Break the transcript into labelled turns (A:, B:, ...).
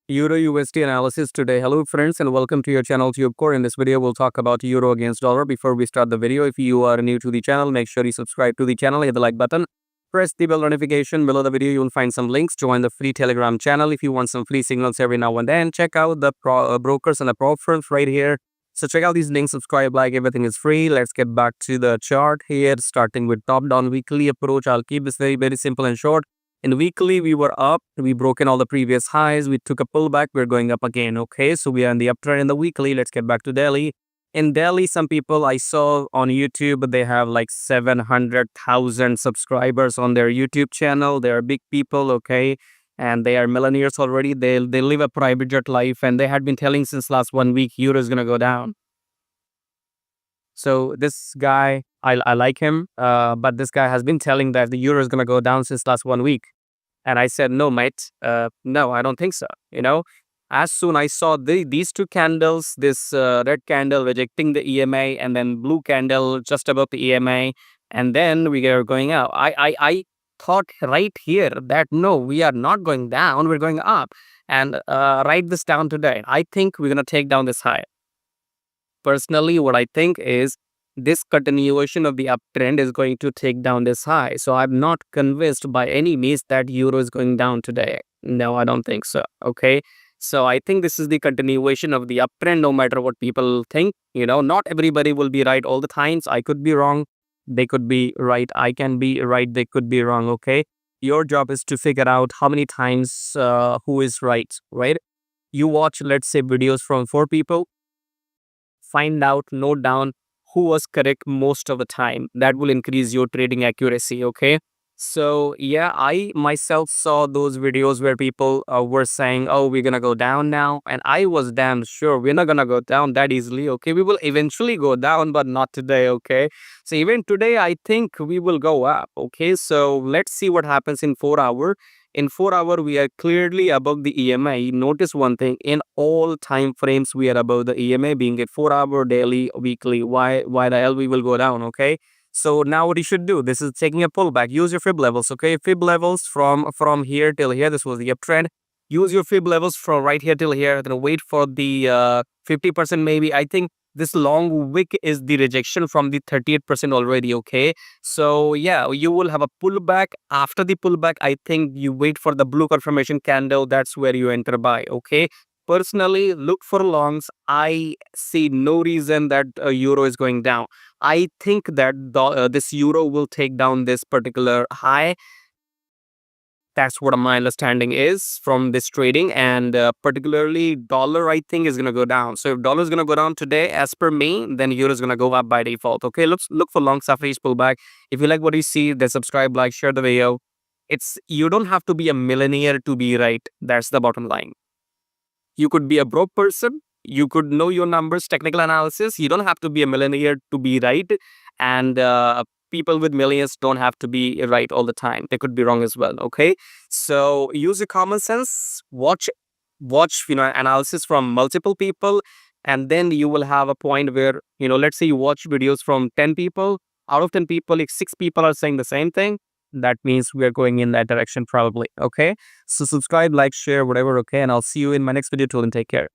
A: Euro USD analysis today. Hello friends and welcome to your channel TubeCore. In this video, we'll talk about euro against dollar. Before we start the video, if you are new to the channel, make sure you subscribe to the channel, hit the like button, press the bell notification. Below the video, you will find some links. Join the free Telegram channel if you want some free signals every now and then. Check out the brokers and the prop firms right here. So check out these links, subscribe, like, everything is free. Let's get back to the chart here, starting with top-down weekly approach. I'll keep this very simple and short. In weekly, we were up. We broken all the previous highs. We took a pullback. We're going up again. Okay, so we are in the uptrend in the weekly. Let's get back to daily. In daily, some people I saw on YouTube, they have like 700,000 subscribers on their YouTube channel. They are big people, okay, and they are millionaires already. They live a private jet life, and they had been telling since last 1 week, euro is gonna go down. So this guy, I like him, but this guy has been telling that the euro is going to go down since last 1 week. And I said, no, mate, no, I don't think so. You know, as soon I saw these two candles, this red candle rejecting the EMA and then blue candle just above the EMA, and then we are going out. I thought right here that no, we are not going down, we're going up. And write this down today. I think we're going to take down this high. Personally, what I think is this continuation of the uptrend is going to take down this high. So I'm not convinced by any means that euro is going down today. No, I don't think so. Okay. So I think this is the continuation of the uptrend, no matter what people think. You know, not everybody will be right all the times. I could be wrong. They could be right. I can be right. They could be wrong. Okay. Your job is to figure out how many times who is right, right? You watch, let's say, videos from 4 people. Find out, note down who was correct most of the time. That will increase your trading accuracy. Okay, so yeah, I myself saw those videos where people were saying, oh, we're gonna go down now, and I was damn sure we're not gonna go down that easily. Okay, we will eventually go down, but not today. Okay, so even today I think we will go up. Okay, so let's see what happens in 4 hours. In 4 hours, we are clearly above the EMA. Notice one thing, in all time frames, we are above the EMA, being it 4 hour, daily, weekly. Why the hell we will go down, okay? So now what you should do, this is taking a pullback. Use your fib levels, okay? Fib levels from here till here. This was the uptrend. Use your fib levels from right here till here. Then wait for the 50% maybe. I think this long wick is the rejection from the 38% already, okay? So yeah, you will have a pullback. After the pullback, I think you wait for the blue confirmation candle. That's where you enter buy, okay? Personally, look for longs. I see no reason that euro is going down. I think that this euro will take down this particular high. That's what my understanding is from this trading, and particularly dollar, I think, is going to go down. So if dollar is going to go down today, as per me, then euro is going to go up by default. Okay, look for long surface pullback. If you like what you see, then subscribe, like, share the video. You don't have to be a millionaire to be right. That's the bottom line. You could be a broke person. You could know your numbers, technical analysis. You don't have to be a millionaire to be right. And people with millions don't have to be right all the time. They could be wrong as well. Okay, so use your common sense. Watch analysis from multiple people, and then you will have a point where, let's say you watch videos from 10 people. Out of 10 people, if 6 people are saying the same thing, that means we are going in that direction probably. Okay, so subscribe, like, share, whatever. Okay, and I'll see you in my next video. Till then, take care.